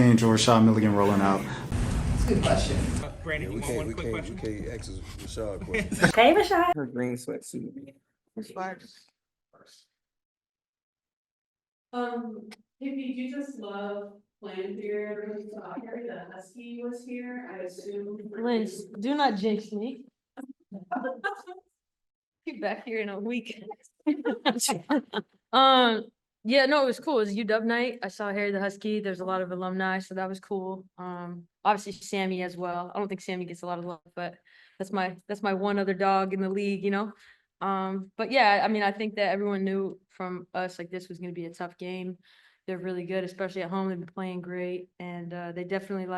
Angel Rashad Milligan rolling out. That's a good question. Brandon, Yeah, you want one quick we question? can't ask Rashad question. Hey, Rashad. Her green sweatsuit. Tiffany, you just love Plum here. When you saw here, the husky was here. I assume. Liz, do not jinx me. Be back here in a week. Yeah, no, it was cool. It was UW night. I saw Harry the Husky. There's a lot of alumni, so that was cool. Obviously Sammy as well. I don't think Sammy gets a lot of love, but that's my one other dog in the league, you know. But yeah, I mean, I think that everyone knew from us like this was gonna be a tough game. They're really good, especially at home. They've been playing great, and they definitely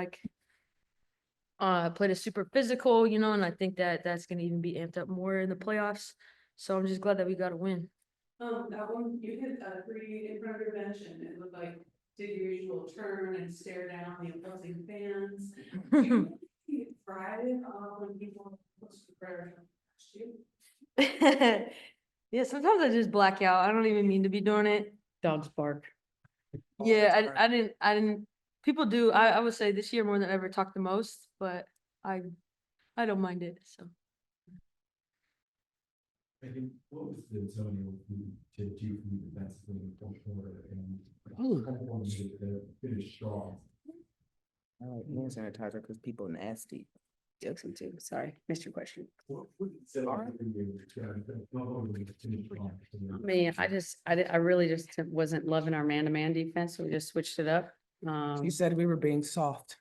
played a super physical, you know, and I think that that's gonna even be amped up more in the playoffs. So I'm just glad that we got a win. That one, you hit a three in front of your bench and it looked like did your usual turn and stare down the opposing fans. Do you thrive when people post the prayer you? Yeah, sometimes I just black out. I don't even mean to be doing it. Dogs bark. Yeah, I didn't, people do, I would say this year more than ever talk the most, but I don't mind it, so. I think what was the zoning to do from the defensively in the fourth quarter and kind of wanted to finish strong? I like hand sanitizer because people nasty. Jokes too. Sorry, missed your question. What would it say Alright. for you to not only finish strong? I mean, I really just wasn't loving our man-to-man defense, so we just switched it up. You said we were being soft.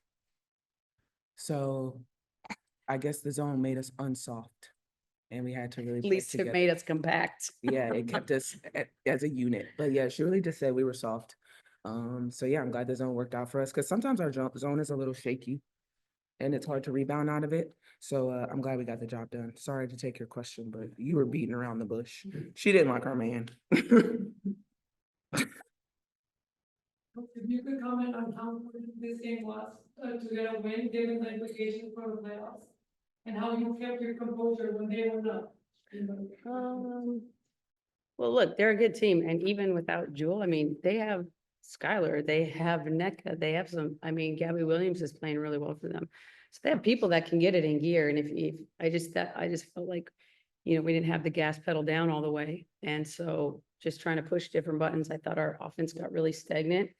So I guess the zone made us unsoft. And we had to really At play least it together. made us compact. Yeah, it kept us as a unit. But yeah, she really just said we were soft. So yeah, I'm glad the zone worked out for us because sometimes our zone is a little shaky and it's hard to rebound out of it. So I'm glad we got the job done. Sorry to take your question, but you were beating around the bush. She didn't like our man. If you could comment on how important this game was to get a win, given the implications for the playoffs, and how you kept your composure when they were not. Well, look, they're a good team, and even without Jewel, I mean, they have Skylar, they have NECA, they have some, I mean, Gabby Williams is playing really well for them. So they have people that can get it in gear, and if I just felt like, you know, we didn't have the gas pedal down all the way, and so just trying to push different buttons, I thought our offense got really stagnant.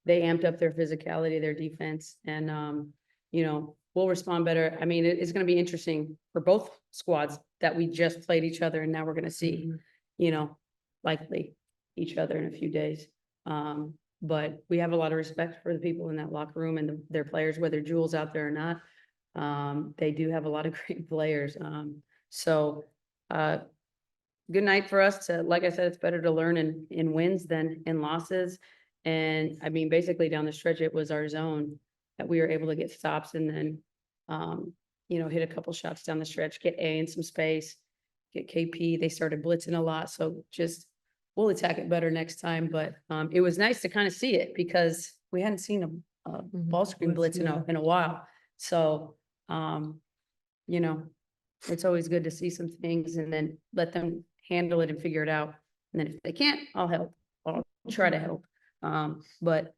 They amped up their physicality, their defense, and you know, we'll respond better. I mean, it's gonna be interesting for both squads that we just played each other, and now we're gonna see, you know, likely each other in a few days. But we have a lot of respect for the people in that locker room and their players, whether Jewel's out there or not. They do have a lot of great players. So good night for us to, like I said, it's better to learn in wins than in losses. And I mean, basically down the stretch, it was our zone that we were able to get stops and then, you know, hit a couple shots down the stretch, get A in some space, get KP. They started blitzing a lot. So just, we'll attack it better next time. But it was nice to kind of see it because we hadn't seen a ball screen blitz in a while. So, you know, it's always good to see some things and then let them handle it and figure it out. And then if they can't, I'll help. I'll try to help. But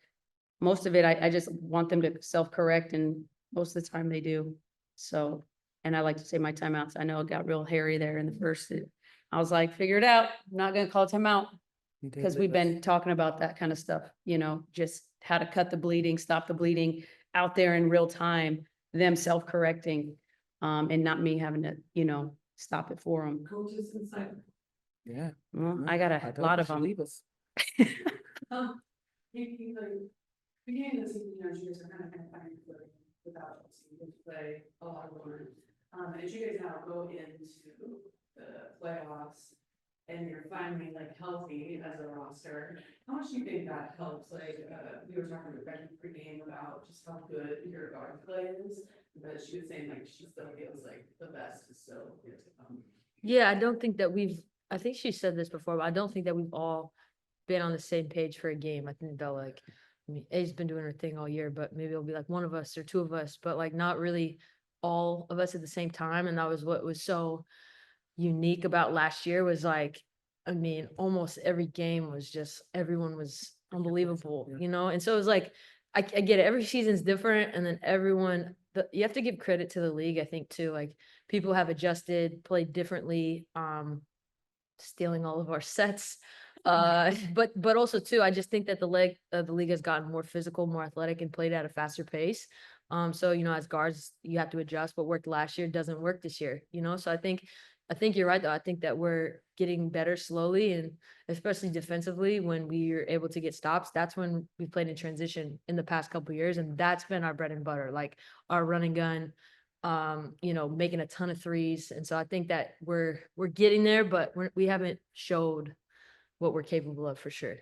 most of it, I just want them to self-correct, and most of the time they do. So, and I like to say my timeouts. I know it got real hairy there in the first. I was like, figure it out. I'm not gonna call timeout because we've been talking about that kind of stuff, you know, just how to cut the bleeding, stop the bleeding out there in real time, them self-correcting, and not me having to, you know, stop it for them. Coaches inside. Yeah. Well, I got a lot of them. Leave us. You like, beginning of the season, you know, you guys are kind of finding without seeing to play a lot of more. And you guys now go into the playoffs and you're finally like healthy as a roster. How much do you think that helps? Like, we were talking with Becky pregame about just how good your guard play is, but she was saying like she still feels like the best is still yet to come. Yeah, I don't think that I think she said this before, but I don't think that we've all been on the same page for a game. I think they'll like, I mean, A's been doing her thing all year, but maybe it'll be like one of us or two of us, but like not really all of us at the same time. And that was what was so unique about last year was like, I mean, almost every game was just, everyone was unbelievable, you know? And so it was like, I get it. Every season's different, and then you have to give credit to the league, I think, too. Like, people have adjusted, played differently, stealing all of our sets. But also too, I just think that the league has gotten more physical, more athletic, and played at a faster pace. So, as guards, you have to adjust. What worked last year doesn't work this year, So I think you're right, though. I think that we're getting better slowly, and especially defensively, when we are able to get stops, that's when we played in transition in the past couple of years, and that's been our bread and butter, like our run and gun, making a ton of threes. And so I think that we're getting there, but we haven't showed what we're capable of for sure.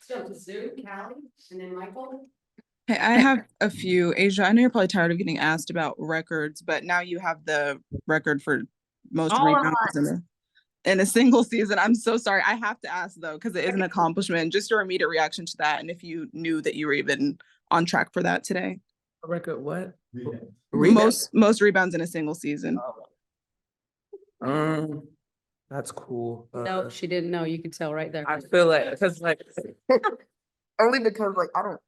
So Sue, Callie, and then Michael. Hey, I have a few. Asia, I know you're probably tired of getting asked about records, but now you have the record for most rebounds in a single season. I'm so sorry. I have to ask though, because it is an accomplishment. Just your immediate reaction to that, and if you knew that you were even on track for that today. Record what? Most rebounds in a single season. That's cool. No, she didn't know. You could tell right there. I feel like, because like, only because like, I don't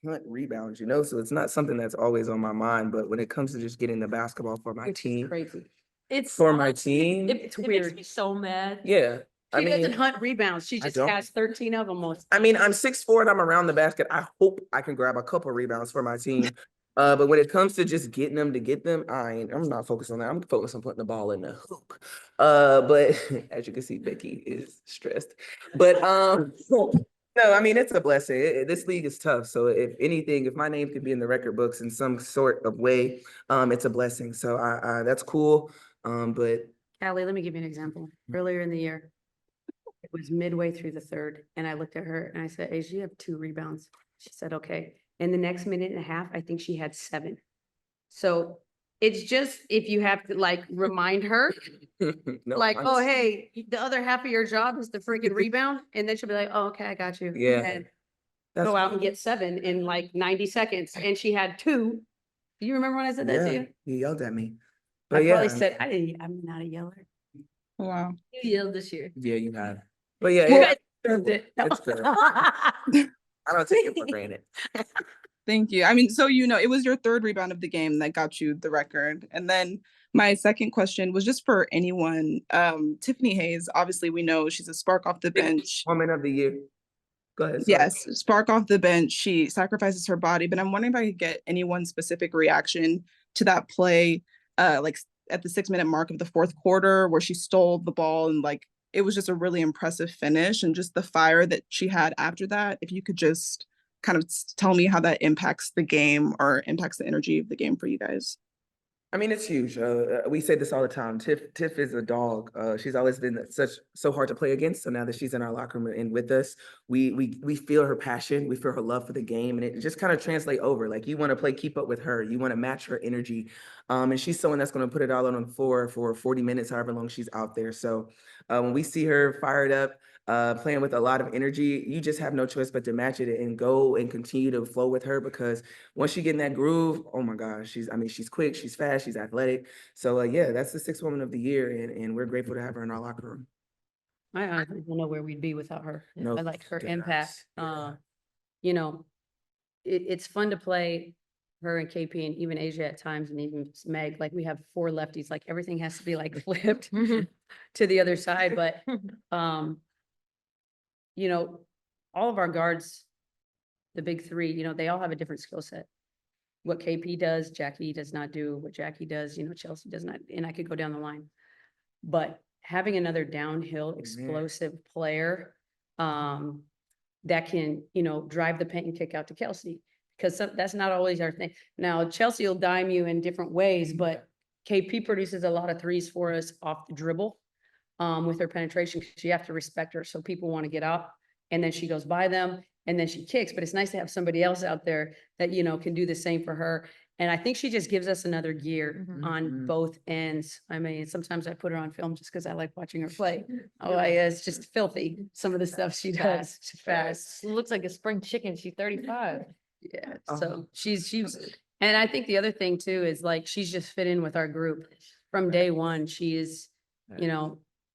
hunt rebounds, so it's not something that's always on my mind, but when it comes to just getting the basketball for my Which is team, crazy. It's for my team, it makes weird. me so mad. yeah. She doesn't hunt rebounds. She I just don't. has 13 of them most. I mean, I'm 6'4" and I'm around the basket. I hope I can grab a couple rebounds for my team. But when it comes to just getting them to get them, I'm not focused on that. I'm focused on putting the ball in the hoop. But as you can see, Becky is stressed. But no, I mean, it's a blessing. This league is tough. So if anything, if my name could be in the record books in some sort of way, it's a blessing. So that's cool. But Callie, let me give you an example. Earlier in the year, it was midway through the third, and I looked at her and I said, Asia, you have 2 rebounds. She said, okay. In the next minute and a half, I think she had 7. So it's just, if you have to like remind her, no, like, oh, hey, the other half of your job is the freaking rebound. And then she'll be like, oh, okay, I got you. Yeah. And that's go out and get 7 in like 90 seconds. And she had 2. Do you remember when I said that to you? He yelled at me. I But yeah, probably said, I'm not a yeller. Wow. You yelled this year. yeah, you have. But yeah, You it- guys deserved it. it's good. I don't take it for granted. Thank you. I mean, so it was your 3rd rebound of the game that got you the record. And then my second question was just for anyone. Tiffany Hayes, obviously we know she's a spark off the bench. Woman of the year. Go ahead. Sorry. Yes, spark off the bench. She sacrifices her body, but I'm wondering if I could get anyone's specific reaction to that play, like at the 6-minute mark of the 4th quarter, where she stole the ball and like it was just a really impressive finish, and just the fire that she had after that. If you could just kind of tell me how that impacts the game or impacts the energy of the game for you guys. I mean, it's huge. We say this all the time. Tiff is a dog. She's always been so hard to play against. So now that she's in our locker room and with us, we feel her passion. We feel her love for the game, and it just kind of translate over. Like, you want to play keep up with her. You want to match her energy. And she's someone that's going to put it all on the floor for 40 minutes, however long she's out there. So when we see her fired up, playing with a lot of energy, you just have no choice but to match it and go and continue to flow with her, because once you get in that groove, oh my gosh, she's quick, she's fast, she's athletic. So yeah, that's the 6th woman of the year, and we're grateful to have her in our locker room. I don't know where we'd be without her. No, I like her dead impact. ass. It's fun to play her and KP and even Asia at times, and even Meg. Like, we have 4 lefties, like everything has to be like flipped to the other side. But all of our guards, the big 3, they all have a different skill set. What KP does, Jackie does not do. What Jackie does, Chelsea does not. And I could go down the line. But having another downhill explosive player that can, drive the paint and kick out to Kelsey, because that's not always our thing. Now, Chelsea will dime you in different ways, but KP produces a lot of threes for us off the dribble with her penetration, because you have to respect her. So people want to get up, and then she goes by them, and then she kicks. But it's nice to have somebody else out there that, can do the same for her. And I think she just gives us another gear on both ends. I mean, sometimes I put her on film just because I like watching her play. Oh, it's just filthy, some of the stuff she does. She's fast. Looks like a spring chicken. She's 35. Yeah, so she's, and I think the other thing too is like, she's just fit in with our group from day one. She is,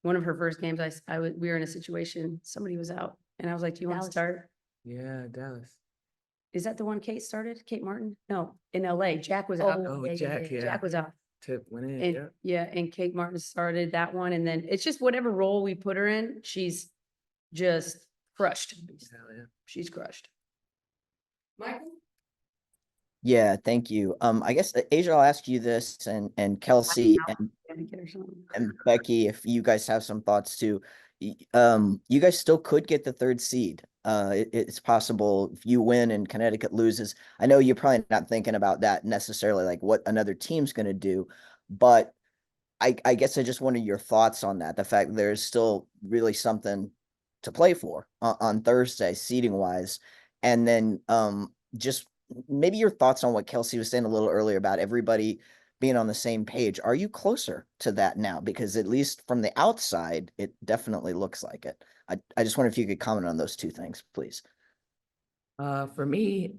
one of her first games, we were in a situation, somebody was out, and I was like, do you want to Dallas. start? Yeah, Dallas. Is that the one Kate started? Kate Martin? No, in LA. Jack was out. Oh, Jack, yeah. Jack was out. Tip went in, And yeah. yeah, and Kate Martin started that one. And then it's just whatever role we put her in, she's just crushed. Hell yeah. She's crushed. Michael? Yeah, thank you. I guess Asia, I'll ask you this, and Kelsey Gotta get her something. and Becky, if you guys have some thoughts too. You guys still could get the third seed. It's possible if you win and Connecticut loses. I know you're probably not thinking about that necessarily, like what another team's going to do, but I guess I just wanted your thoughts on that. The fact there's still really something to play for on Thursday, seeding wise, and then just maybe your thoughts on what Kelsey was saying a little earlier about everybody being on the same page. Are you closer to that now? Because at least from the outside, it definitely looks like it. I just wonder if you could comment on those two things, please. For me,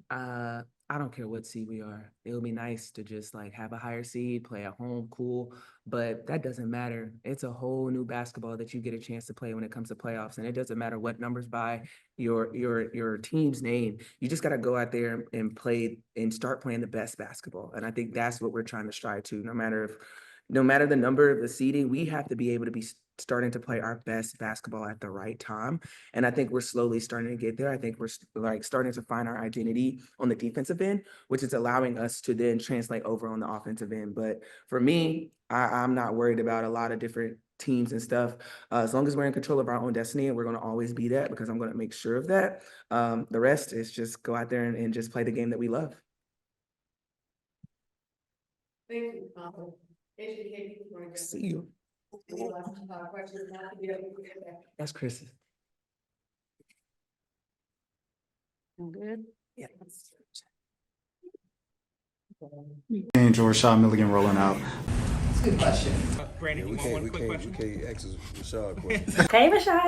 I don't care what seed we are. It would be nice to just like have a higher seed, play at home, cool. But that doesn't matter. It's a whole new basketball that you get a chance to play when it comes to playoffs. And it doesn't matter what numbers by your team's name. You just gotta go out there and play and start playing the best basketball. And I think that's what we're trying to strive to. No matter the number of the seeding, we have to be able to be starting to play our best basketball at the right time. And I think we're slowly starting to get there. I think we're like starting to find our identity on the defensive end, which is allowing us to then translate over on the offensive end. But for me, I'm not worried about a lot of different teams and stuff. As long as we're in control of our own destiny, and we're going to always be that because I'm going to make sure of that. The rest is just go out there and just play the game that we love. Thank you. Educate people. See you. That's Chris. Good. Yeah. And Rashad Milligan rolling out. Yeah, we can't ask Rashad a question. Hey, Rashad.